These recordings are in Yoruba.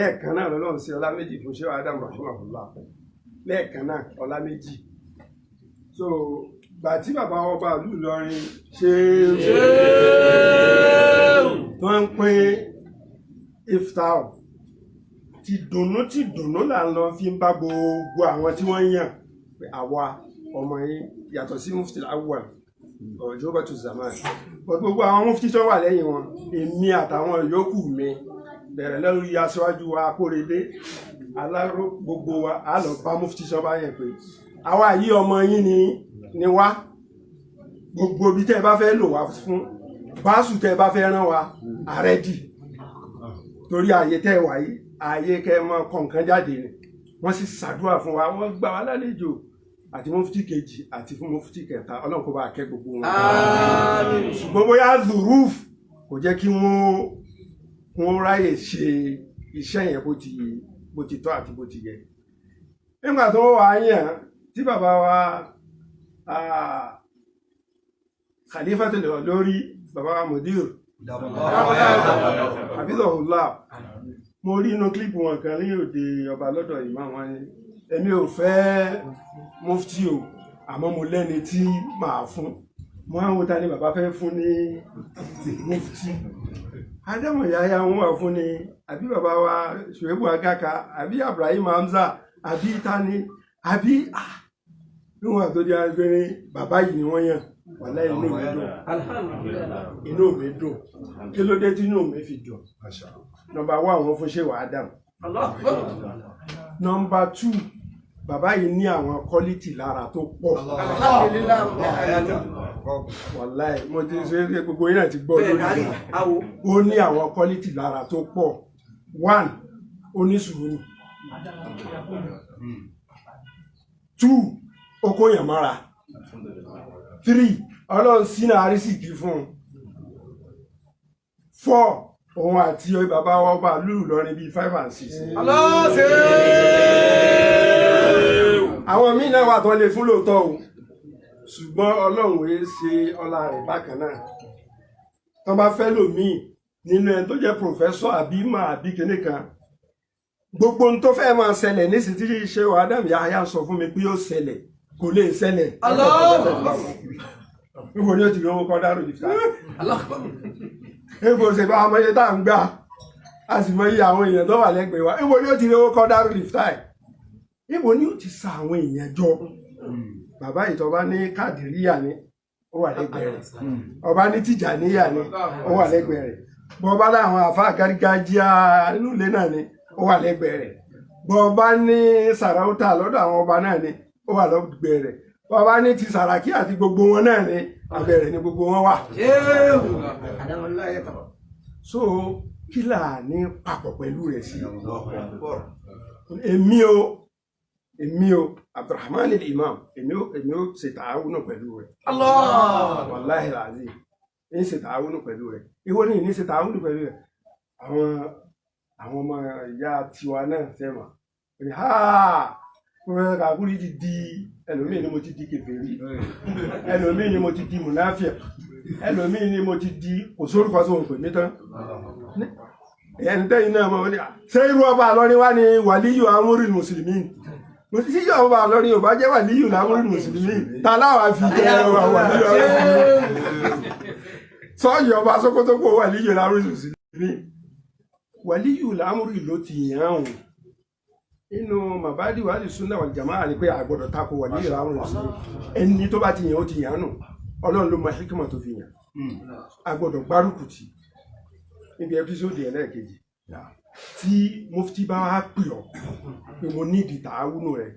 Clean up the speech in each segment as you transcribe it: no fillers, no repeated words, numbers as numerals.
lẹ́ẹ̀kan náà lọ́lọ́run sí ọlá méjì fún Sheikh Adam rahimahullah lẹ́ẹ̀kan náà ọlá méjì so gbà tí bàbá ọba ìlú Ìlọrin ṣe tó ń pín iftar ti dùnnú là ń lọ fi ń bá gbogbo àwọn tí wọ́n yàn pé àwa ọmọ yín yàtọ̀ sí mufti awwal ọjọ́bọ̀ tó zaman gbogbo àwọn mufti tó wà lẹ́yìn wọn èmi àtàwọn yòókù mi bẹ̀rẹ̀ lórí aṣáájú wa Akórèdé aláró gbogbo wa á lọ bá mufti tó bá yẹn pé àwa yìí ọmọ yín ni wá gbogbo bí tẹ́ ẹ bá fẹ́ lò wá fún báṣù tẹ́ ẹ bá fẹ́ rán wa àrẹ́dì torí ààyè tẹ́ ẹ wà yìí ààyè kẹ́ ẹ mọ kọ̀ọ̀kan jáde ni wọ́n sì ṣàdúrà fún wa wọ́n gbà wá lálejò àti mufti kejì àti fún mufti kẹta Ọlọ́run kó bá kẹ́ gbogbo wọn. ṣùgbọ́n bóyá zuruf kò jẹ́ kí wọ́n ráyè ṣe iṣẹ́ yẹn bó ti tọ́ àti bó ti yẹ. nígbà tó wà yàn tí bàbá wa khalifatul lórí bàbá wa mudir hafizahullah mo rí inú kílípù wọn kan ní òde ọba lọ́dọ̀ ìmáà wọn ni èmi ò fẹ́ mufti o àmọ́ mo lẹ́ni tí màá fún mo àwọn ta ni bàbá fẹ́ fún ní mufti Adamu Yahya wọn wà fún ni àbí bàbá wa Ṣuaibu Agaka àbí Ibrahim Hamza àbí tani àbí níwọ̀n àtọ́jú agbẹ́rin bàbá yìí ni wọ́n yàn wàlá inú mi dùn kí ló dé tí inú mi fi dùn nọ́mbà 1 àwọn fún Sheikh Adam nọ́mbà 2 bàbá yìí ní àwọn quality lára tó pọ̀ wàláì mo ti ṣe é gbogbo yín náà ti gbọ́ lórí ó ní àwọn quality lára tó pọ̀ 1 ó ní sùúrù 2 ó kó yàn mọ́ra 3 Ọlọ́run sínú àrísìkí fún 4 òun àti bàbá wa ọba lùlù lọrin bíi 5 and 6. àwọn míì náà wà tó lè fún lóòótọ́ o ṣùgbọ́n Ọlọ́run èé ṣe ọlá rẹ̀ bákan náà tó bá fẹ́ lòmíì nínú ẹni tó jẹ́ pòfẹ́sọ̀ àbí máa àbí kíní kan gbogbo ohun tó fẹ́ máa ṣẹlẹ̀ nísìsiyìí tí Sheikh Adam Yahya sọ fún mi pé yóò ṣẹlẹ̀ kò lè ṣẹlẹ̀. níbo ni ó ti rí owó kọ́ dárò ìfà níbo ṣe bá ọmọ yẹn tá à ń gbà a sì mọ iye àwọn èèyàn tó wà lẹ́gbẹ̀ẹ́ wa níbo ni ó ti rí owó kọ́ dárò ìfà níbo ni ó ti sa àwọn èèyàn jọ bàbá ìtọ́ba ní Kàdíríyà ni ó wà lẹ́gbẹ̀ẹ́ rẹ̀ ọba ní Tìjàníyà ni ó wà lẹ́gbẹ̀ẹ́ rẹ̀ bọ́ọ̀bá láwọn àfáà gárígájíà inú ilé náà ni ó wà lẹ́gbẹ̀ẹ́ rẹ̀ bọ́ọ̀bá ní Sàràútà lọ́dọ̀ àwọn ọba náà ni ó wà lẹ́gbẹ̀ẹ́ rẹ̀ bọ́ọ̀bá ní ti Sàràkí àti gbogbo wọn náà ni abẹ́rẹ́ ni gbogbo wọn wà. so kí là ní papọ̀ pẹ̀lú rẹ̀ sí èmi o Abdulrahman al-Imam èmi ó ṣe tààwùnù pẹ̀lú rẹ̀. wàláhì làzí ní ṣe tààwùnù pẹ̀lú rẹ̀ ìwọ ní ṣe tààwùnù pẹ̀lú rẹ̀ àwọn ọmọ ìyá tiwa náà sẹ́wà ní Kàkúrí ti di ẹlòmíì ni mo ti di kèfèrí ẹlòmíì ni mo ti di mùnáfíà ẹlòmíì ni mo ti di òṣòrùkọ tó ń pè mí tán ẹni tẹ́yìn náà mọ̀ ní ṣé irú ọba àlọ́rin wá ní wàlíyù amúrìn mùsùlùmí mo ti síjọ ọba àlọ́rin ò bá jẹ́ wàlíyù amúrìn mùsùlùmí ta láwà fi jẹ́ wàlíyù amúrìn sọ́ọ̀yì ọba Sókótó kó wàlíyù amúrìn mùsùlùmí wàlíyù amúrìn ló ti yàn án inú màbádì wàlí súnà wal jàmáà ni pé àgbọ̀dọ̀ tako wàlíyù amúrìn mùsùlùmí ẹni tó bá ti yàn ó ti yàn án nù Ọlọ́run ló mọ hikima tó fi yàn àgbọ̀dọ̀ gbárùkù tì níbi ẹpísódì ẹlẹ́ẹ̀kejì tí mufti bá wá pè ọ́ pé mo ní ìdí tààwùnù rẹ̀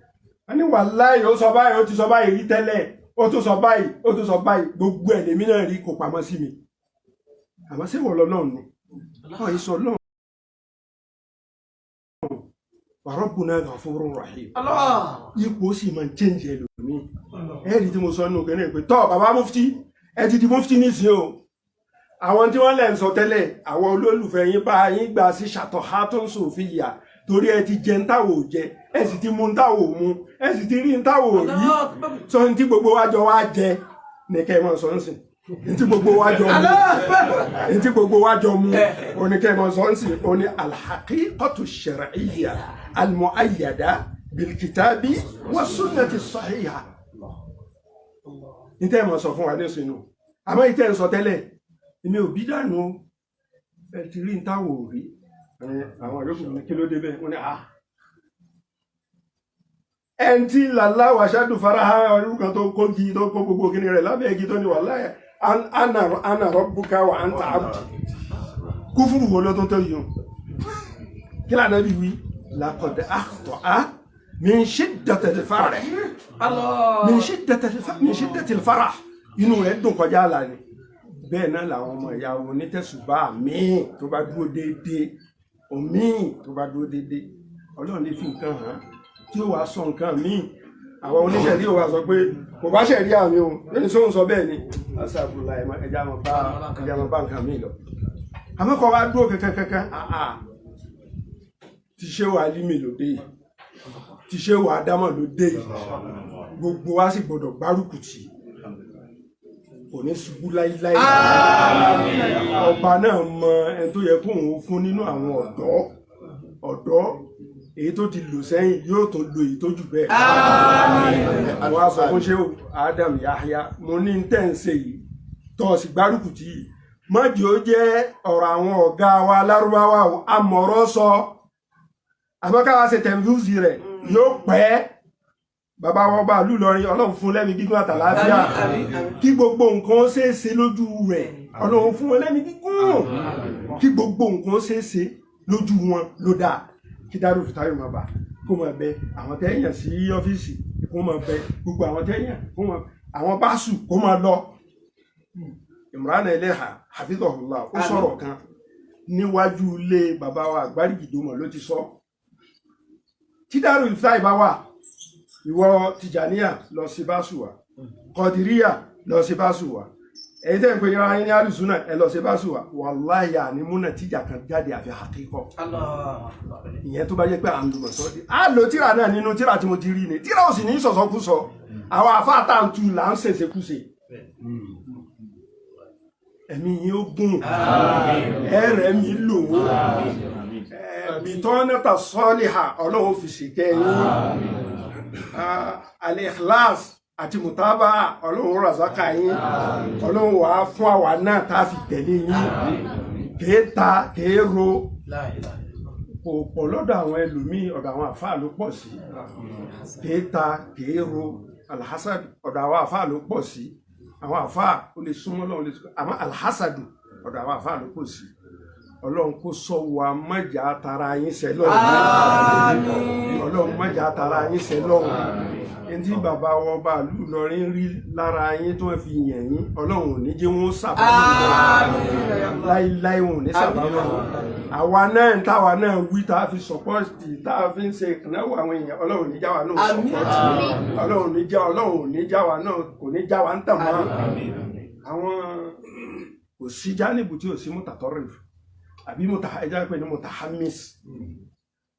a ní wàláhì ó sọ báyìí ó ti sọ báyìí rí tẹ́lẹ̀ ó tún sọ báyìí ó tún sọ báyìí gbogbo ẹ̀ lèmi náà rí kò pamọ́ sí mi àmọ́ sí wọ́n lọ́nà ni wọ́n yìí sọ lọ́nà wa rabbuna ghafurur rahim ipò sì máa ń change ẹlòmíì ẹ̀rí tí mo sọ nínú kẹ́lẹ́ pé tọ́ bàbá mufti ẹ ti di mufti nísìnyí o àwọn tí wọ́n lẹ̀ ń sọ tẹ́lẹ̀ àwọn olólùfẹ́ yín bá yín gbà sí ṣàtọ̀ hátún sòfìyà torí ẹ ti jẹ ń táwò jẹ ẹ sì ti mu ń táwò mu ẹ sì ti rí ń táwò rí sọ ní tí gbogbo wa jọ wá jẹ ní kẹ́ ẹ mọ̀ sọ ń sìn ntí gbogbo wa jọ mu ntí gbogbo wa jọ mu oníkẹ́mọ̀ sọ́nsì oní alhaqiqatu shar'iyya almu'ayyada bilkitabi wa sunnati sahiha ntẹ́ mọ̀ sọ fún wa ní sínú àmọ́ ìtẹ́ ń sọ tẹ́lẹ̀ èmi ò bí dànù ẹ ti rí ntàwọ̀ rí àwọn yòókù ní kí ló dé bẹ́ẹ̀ wọ́n ní ẹn tí làlá wàṣádù faraha ọdún kan tó kó gi tó kó gbogbo kíni rẹ̀ lábẹ́ igi tó ní wallahi ana rabbuka wa anta abdi kúfùrù wo ló tó tó yìí kí lànà bí wí laqad akhta'a min shiddatil farah min shiddatil farah inú rẹ̀ dùn kọjá àlà ni bẹ́ẹ̀ náà làwọn ọmọ ìyá wọn onítẹ̀sùbá míì tó bá dúró déédéé òmíì tó bá dúró déédéé ọlọ́run lè fi nǹkan hàn tí ó wàá sọ nǹkan míì àwọn oníṣẹ̀rí ò wá sọ pé kò bá ṣẹ̀rí àmì o lẹ́ni sóhun sọ bẹ́ẹ̀ ni asàfùlà ẹja mọ̀ bá nǹkan míì lọ àmọ́ kọ́ wá dúró kankan ti ṣé wà límì lóde yìí ti ṣé wà dámọ̀ lóde yìí gbogbo wa sì gbọdọ̀ gbárùkù tì kò ní ṣubú láíláí ọba náà mọ ẹni tó yẹ kó òun fún nínú àwọn ọ̀dọ́ èyí tó ti lò sẹ́yìn yóò tún lo èyí tó jù bẹ́ẹ̀ àwọn aṣọ fún ṣé Adam Yahya mo ní tẹ́ǹsẹ̀ yìí tọ́ sí gbárùkù tí mọ́jì ó jẹ́ ọ̀rọ̀ àwọn ọ̀gá wa lárúbáwá amọ̀rọ̀ sọ àmọ́káwá ṣe tẹ̀m̀fúsì rẹ̀ yóò pẹ́ bàbá wọn bá lù lọrin ọlọ́run fún lẹ́mí gígùn àtàlàáfíà kí gbogbo nǹkan ṣeéṣe lójú rẹ̀ ọlọ́run fún wọn lẹ́mí gígùn kí gbogbo nǹkan ṣeéṣe lójú wọn ló dáa kí Daaru Fitayu máa bà kó máa bẹ àwọn tẹ́yàn sí ọ́fíìsì kó máa bẹ gbogbo àwọn tẹ́yàn kó máa àwọn báṣù kó máa lọ. Imran Eleha hafizahullah ó sọ̀rọ̀ kan níwájú ilé bàbá wa Àgbárígìdómọ̀ ló ti sọ tí Daaru Fitayu bá wà ìwọ Tìjàníyà lọ sí báṣù wa Kọdìríyà lọ sí báṣù wa èyí tẹ́ ń pè yára yín ní alùsùnà ẹ lọ sí báṣù wa wàláhì ní múnà tíjà kan jáde àfi àkíkọ ìyẹn tó bá jẹ́ pé à ń lùmọ̀ sọ́dí á lo tíra náà nínú tíra tí mo ti rí ni tíra ò sì ní sọ̀sọ́kúsọ àwọn afáàtàǹtù là ń ṣèṣekúṣe ẹ̀mí yín ó gùn ẹ̀rẹ̀ mi lò ó bitọ́nẹ́tà sọ́líhà ọlọ́run fi ṣèkẹ́ yín al-ikhlas àti mùtábà ọlọ́run razaka yín ọlọ́run wà á fún àwa náà tá a fi tẹ̀lé yín kéèta kéèrò kò pọ̀ lọ́dọ̀ àwọn ẹlòmíì ọ̀dọ̀ àwọn àfáà ló pọ̀ sí kéèta kéèrò alhassad ọ̀dọ̀ àwọn àfáà ló pọ̀ sí àwọn àfáà ó lè súnmọ́ lọ́wọ́ lè súnmọ́ àmọ́ alhassadu ọ̀dọ̀ àwọn àfáà ló pọ̀ sí ọlọ́run kó sọ wa mọ́jà tara yín sẹ́lọ́run ọlọ́run mọ́jà tara yín sẹ́lọ́run ẹni bàbá wọn bá lù lọrin rí lára yín tó fi yàn yín ọlọ́run ò ní jẹ́ wọn sábàámọ̀ láíláí wọn ò ní sábàámọ̀ àwa náà ń táwa náà wí tá a fi sọpọ́ọ̀tì tá a fi ń ṣe ìkànnàwó àwọn èèyàn ọlọ́run ò ní já wa náà sọpọ́ọ̀tì ọlọ́run ò ní já wa náà kò ní já wa ń tàn mọ́ àwọn kò sí jánìbù tí ò sí mutatarrif àbí ẹja pé ní mutahammis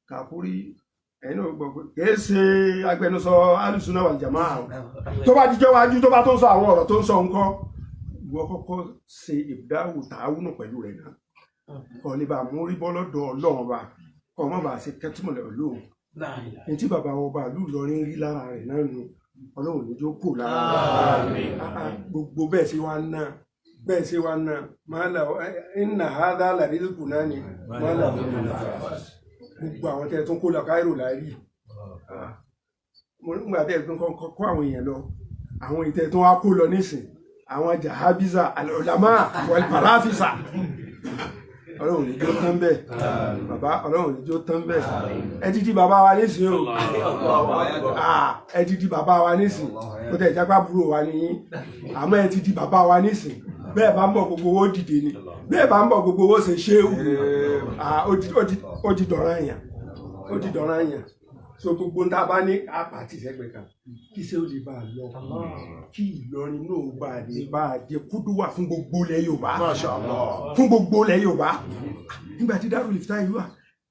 Kàfúrí ẹ̀yin náà gbọ́ pé kìí ṣe agbẹnusọ alùsùnà wal jamaa tó bá jíjọ́ wájú tó bá tó ń sọ àwọn ọ̀rọ̀ tó ń sọ nǹkan ìwọ kọ́kọ́ ṣe ìdáwò tààwùnù pẹ̀lú rẹ̀ náà kọ́ ní bá mú rí bọ́ lọ́dọ̀ ọlọ́run bá kọ́ mọ́ bá ṣe kẹ́tùmọ̀lẹ̀ olóhùn ní tí bàbá wọn bá lù lọrin rí lára rẹ̀ náà nu ọlọ́run ní jó kò lára gbogbo bẹ́ẹ̀ sí wa náà bẹ́ẹ̀ ṣe wá náà máa là inna hadha la rizquna ni máa là gbogbo àwọn tẹ́ tún kó lọ Cairo láàrí nígbà tẹ́ tún kọ́ àwọn èèyàn lọ àwọn ìtẹ́ tún wá kó lọ nísìn àwọn jahabiza al-ulama wal-farafisa ọlọ́run ní jó tán bẹ́ẹ̀ bàbá ọlọ́run ní jó tán bẹ́ẹ̀ ẹ ti di bàbá wa nísìn o ẹ ti di bàbá wa nísìn ó tẹ̀ jápá búrò wa ní àmọ́ ẹ ti di bàbá wa nísìn bẹ́ẹ̀ bá ń bọ̀ gbogbo owó dìde ni bẹ́ẹ̀ bá ń bọ̀ gbogbo owó ṣe ṣé wù ó di dọ̀rọ̀ èèyàn so gbogbo ń tá a bá ní àpàtì sẹ́gbẹ̀ẹ́ kan kí ṣé ó lè bá a lọ kí Ìlọrin náà bá a jẹ kúdùwà fún gbogbo ilẹ̀ Yorùbá fún gbogbo ilẹ̀ Yorùbá nígbà tí Daaru Fitayu wà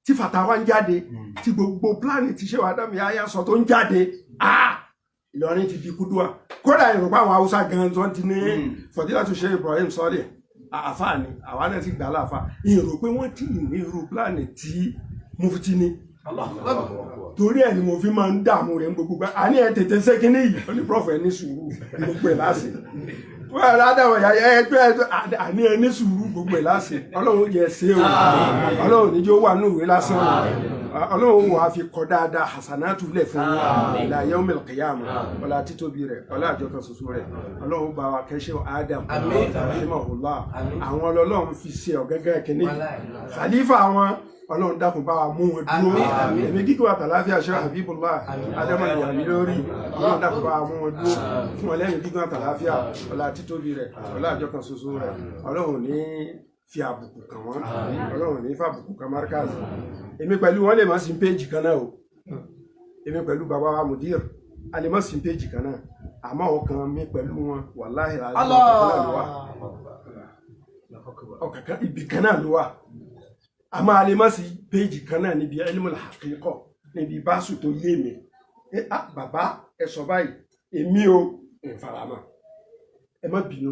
tí fàtàwà ń jáde tí gbogbo pílánì tí Shehu Adam Yahya sọ tó ń jáde Ìlọrin ti di kúdùá kódà Yorùbá àwọn Haúsá gan tó ti ní Fọdílátù Sheikh Ibrahim Sọ́lẹ̀ àfáà ni àwa náà ti gbà láàfà ìrò pé wọ́n ti ní irú pílánì tí Mufti ní torí ẹ̀ ni mo fi máa ń dààmú rẹ̀ gbogbo gbà á ní ẹ tètè ṣe kínní yìí ó ní prof ẹ ní sùúrù gbogbo ẹ̀ láṣẹ wọ́n rà dáwọ̀ ẹgbẹ́ àní ẹ ní sùúrù gbogbo ẹ̀ láṣẹ Ọlọ́run yẹ ṣe o Ọlọ́run níjó wà ní ìwé lásán Ọlọ́run wà á fi kọ dáadáa hasanatu lẹ̀ fún ila yaumil qiyamah ọlá títóbi rẹ̀ ọlá àjọ kan ṣoṣo rẹ̀ Ọlọ́run bá wa kẹ́ṣẹ́ Adam rahimahullah àwọn Ọlọ́run fi ṣe ọ̀gẹ́gẹ́ kínní khalifa àwọn Ọlọ́run dákun bá wa mú wọn dúró èmi gígùn àtàláfíà ṣe Habibullah Adamu ìyàmí lórí Ọlọ́run dákun bá wa mú wọn dúró fún wọn lẹ́yìn gígùn àtàláfíà ọlá títóbi rẹ̀ ọlá àjọ kan ṣoṣo rẹ̀ Ọlọ́run ní fi àbùkù kàn wọ́n Ọlọ́run ní fàbùkù kan Markaz èmi pẹ̀lú wọn lè má sí péjì kan náà o èmi pẹ̀lú bàbá wa Mudir a lè má sí péjì kan náà àmọ́ ọkàn mi pẹ̀lú wọn wàláhì ọkàn ibì kan náà ló wà àmọ́ a lè má sí péjì kan náà níbi ilmul haqiqa níbi báṣù tó yé mi bàbá ẹ sọ báyìí èmi ò ìfaramọ́ ẹ má bínú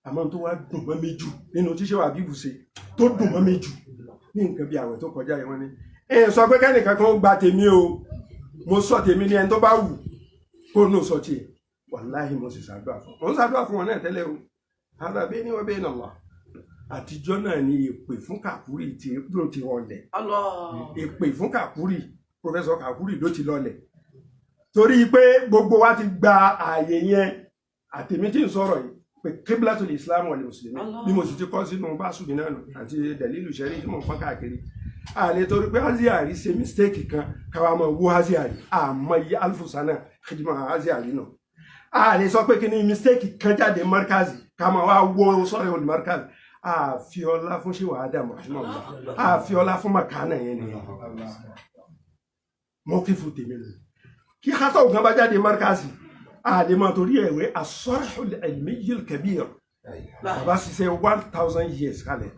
àmọ́ tó wá dùn mọ́ mi jù nínú tíṣẹ́ wà bíbù ṣe tó dùn mọ́ mi jù ní nǹkan bí àwẹ̀ tó kọjá yìí wọ́n ní ẹ sọ pé kẹ́nìkan kan gba tèmi o mo sọ tèmi ní ẹni tó bá wù kó nù sọ tiẹ̀ wàláhì mo sì ṣàdúrà fún mo ń ṣàdúrà fún wọn náà tẹ́lẹ̀ o hādhā baynī wa bayna Allah àtijọ́ náà ni èpè fún Kàkúrì tí ló ti rọlẹ̀ èpè fún Kàkúrì Professor Kàkúrì ló ti lọlẹ̀ torí pé gbogbo wa ti gba ààyè yẹn àtèmi tí ń sọ̀rọ̀ yìí pé Qiblatul Islam wal Muslimin bí mo sì ti kọ́ sínú báṣù mi náà nù àti dalilu sẹ́rí tí mo fọ́n káàkiri àlè torí pé Azihari ṣe mistake kan káwa máa wó Azihari àmọ́ iye alfusana khidma Azihari náà àlè sọ pé kí ni mistake kan jáde Markazi ká máa wá wó sọ́rọ̀ olù Markazi àfiọlá fún ṣé wàá dààmú àfiọlá fún màkánà yẹn nìyẹn mọ́kífù tèmi nù kí kátó ògùn bá jáde Markazi àdèmọ̀ torí ẹ̀wẹ́ as-sarhul ilmiyyil kabir bàbá ṣiṣẹ́ 1000 years kalẹ̀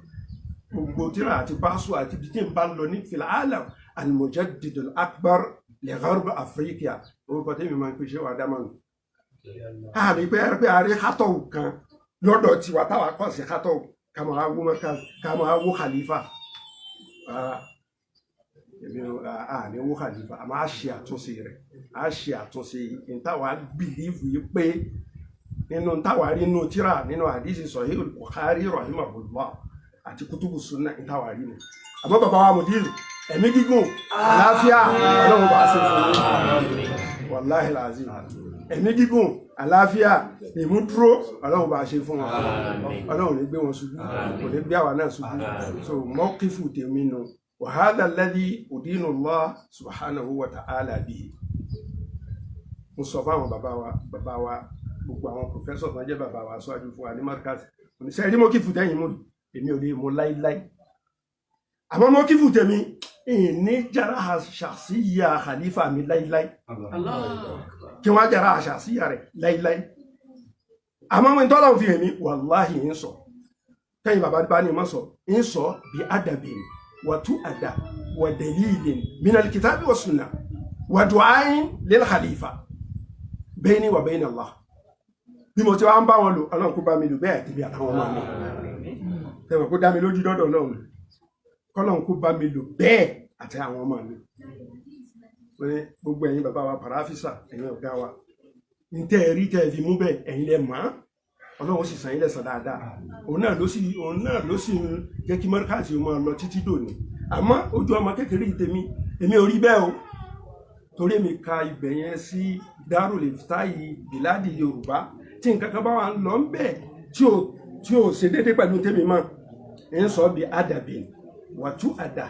gbogbo tíra àti báṣu àti bìtì ń bá lọ ní fil alam al-mujaddid al-akbar li gharb Afrika orúkọ tèmi máa ń pè ṣé wàá dààmú nù àrí pé àrí kátó kan lọ́dọ̀ tiwa táwa kọ́ sí kátó kama awo Markaz kama awo khalifa èmi ní owó khalifa a máa ṣe àtúnṣe rẹ̀ a ṣe àtúnṣe ìtawà bìlíìfù yìí pé nínú ìtawà rí nínú tíra nínú àdìsí Sahih al-Bukhari rahimahullah àti kutubu sunna ìtawà rí ni àmọ́ bàbá wa Mudir ẹ̀mí gígùn àlàáfíà Ọlọ́run bá ṣe fún mi wàláhì làzim ẹ̀mí gígùn àlàáfíà ìmúdúró Ọlọ́run bá ṣe fún wọn Ọlọ́run ní gbé wọn ṣubú kò ní gbé àwa náà ṣubú so mọ́kífù tèmi nù wa hadha alladhi udinu Allah subhanahu wa ta'ala bihi mo sọ fún àwọn bàbá wa gbogbo àwọn pòfẹ́sọ̀ tó ń jẹ́ bàbá wa aṣáájú fún wa ní Markaz oníṣẹ́ rí mọ́kífù tẹ́yìn mú èmi ò lè mú láíláí àmọ́ mọ́kífù tèmi ní jara ṣàṣìyà khalifa mi láíláí kí wọ́n jara ṣàṣìyà rẹ̀ láíláí àmọ́ wọn tọ́lọ̀ fi èmi wàláhì ń sọ tẹ́yìn bàbá bá ní mọ́ sọ ń sọ bí adabin wa tu'ada wa dalilin min al-kitabi wa sunnah wa du'ain lil khalifa bayni wa bayna Allah bí mo ti wá ń bá wọn lò Ọlọ́run kó bá mi lò bẹ́ẹ̀ tìbí àtàwọn ọmọ mi tẹ̀wọ̀n kó dá mi lójú dọ́dọ̀ Ọlọ́run kọ́lọ́run kó bá mi lò bẹ́ẹ̀ àti àwọn ọmọ mi gbogbo ẹ̀yin bàbá wa parafisa ẹ̀yin ọ̀gá wa ń tẹ́ ẹ rí tẹ́ ẹ fi mú bẹ́ẹ̀ ẹ̀yin lẹ mọ̀ Ọlọ́run sì san yín lẹ́san dáadáa òun náà ló sì jẹ́ kí Markaz máa lọ títí dòní àmọ́ ojú ọmọ kékeré tèmi èmi ò rí bẹ́ẹ̀ o torí mi ka ibẹ̀ yẹn sí Darul Iftahi Biladi Yorùbá tí nǹkan kan bá wà ń lọ ń bẹ̀ tí ò ṣe déédéé pẹ̀lú tèmi mọ́ ń sọ bí adabin wa tu'ada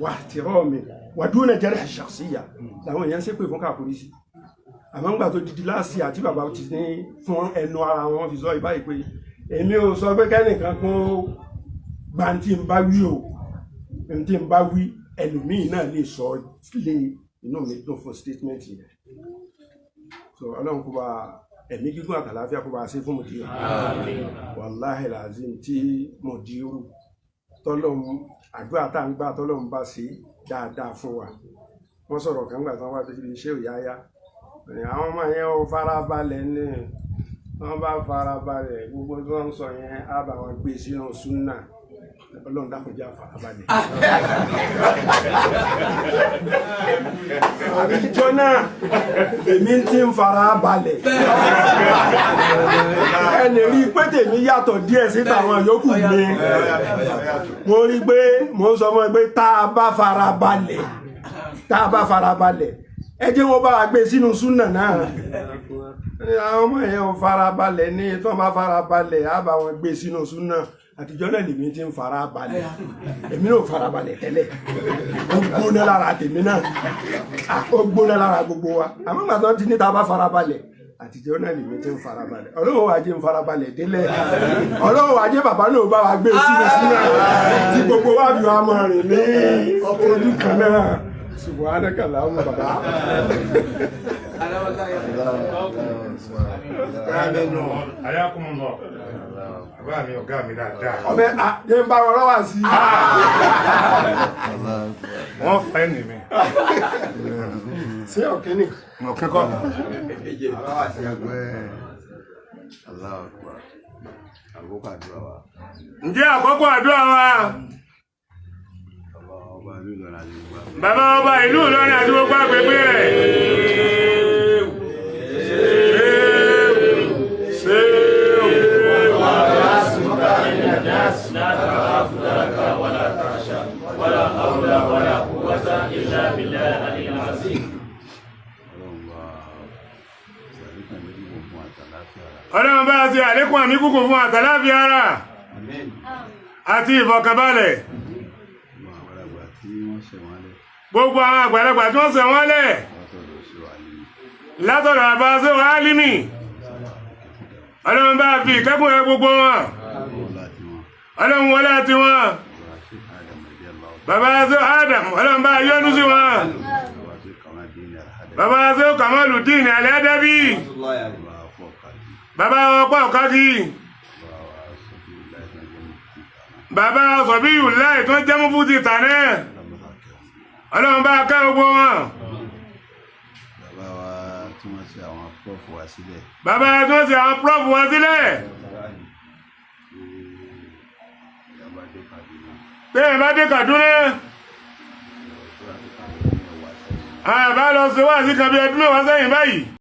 wa ihtiramin wa duna jarh shakhsiyya làwọn èèyàn ń ṣépè fún Kàkúrì sí àmọ́ ńgbà tó didi láàsì àti bàbá ti ní fún ẹnu ara wọn fi sọ ìbáyìí pé èmi ò sọ pé kẹ́nìkan kún gba tí n bá wí o tí n bá wí ẹlòmíì náà lè sọ lé inú mi dùn fún statement yẹn so Ọlọ́run kó bá ẹ̀mí gígùn àtàláfíà kó bá ṣe fún Mudir wàláhì làzim tí Mudir tọ́lọ́run àdúrà tá à ń gbà tọ́lọ́run bá ṣe dáadáa fún wa wọ́n sọ̀rọ̀ kan gbà tán wá tó ti ṣe òyáyá àwọn ọmọ yẹn ò farabalẹ̀ ní wọ́n bá farabalẹ̀ gbogbo tí wọ́n ń sọ yẹn á bá wọn gbé sínú súnà Ọlọ́run dákọjá farabalẹ̀. àbíjọ náà èmi ti ń farabalẹ̀ ẹni rí pé tèmi yàtọ̀ díẹ̀ sí tàwọn yòókù mi mo rí pé mo sọ mọ́ pé tá a bá farabalẹ̀ ẹ jẹ́ wọ́n bá wa gbé sínú súnà náà àwọn ọmọ yẹn ò farabalẹ̀ ní tí wọ́n bá farabalẹ̀ á bá wọn gbé sínú súnà àtijọ́ náà lèmi ti ń farabalẹ̀ èmi náà farabalẹ̀ tẹ́lẹ̀ ó gbóná lára tèmi náà ó gbóná lára gbogbo wa àmọ́ ìgbà tó ti ní ta bá farabalẹ̀ àtijọ́ náà lèmi ti ń farabalẹ̀ Ọlọ́run wá jẹ́ ń farabalẹ̀ délẹ̀ Ọlọ́run wá jẹ́ bàbá náà bá wa gbé sínú súnà tí gbogbo wa fi wá mọ̀ rìn ní ojú kan náà. Subhanaka Allahumma baba. Ayakumullah. Bàbá mi ọ̀gá mi dáadáa. Ọbẹ̀ jẹ́ ń bá wọn lọ́wọ́ sí. Wọ́n fẹ́ ní mi. Sí ọ̀kíní. Ọ̀kín kọ́. Ǹjẹ́ àkọ́kọ́ àdúrà wa? Bàbá ọba ìlú Ìlọrin àti gbogbo agbègbè rẹ̀. Ọlọ́run bá ṣe àlékún àmì kúkú fún àtàláfíà ara àti ìfọ̀kànbalẹ̀. Gbogbo àwọn àgbàlagbà tí wọ́n ṣẹ̀ wọ́n lẹ̀ látọ̀dọ̀ àbá sí Álímì Ọlọ́run bá fi ìkẹ́kùn rẹ̀ gbogbo wọn Ọlọ́run wọlé àti wọn bàbá sí Adam Ọlọ́run bá yọ́nú sí wọn bàbá sí Kamaluddin Al-Adabi bàbá ọpọ̀ ọ̀kági bàbá Sabiyullah tó jẹ́ mú fún ti tànẹ́ Ọlọ́run bá ká gbogbo wọn. Bàbá wa tí wọ́n ṣe àwọn prọ́fù wa sílẹ̀. Bàbá tí wọ́n ṣe àwọn prọ́fù wa sílẹ̀. Bẹ́ẹ̀ bá dé Kaduna. Àbá lọ sí wá sí kan bí ọdún mẹ́wàá sẹ́yìn báyìí.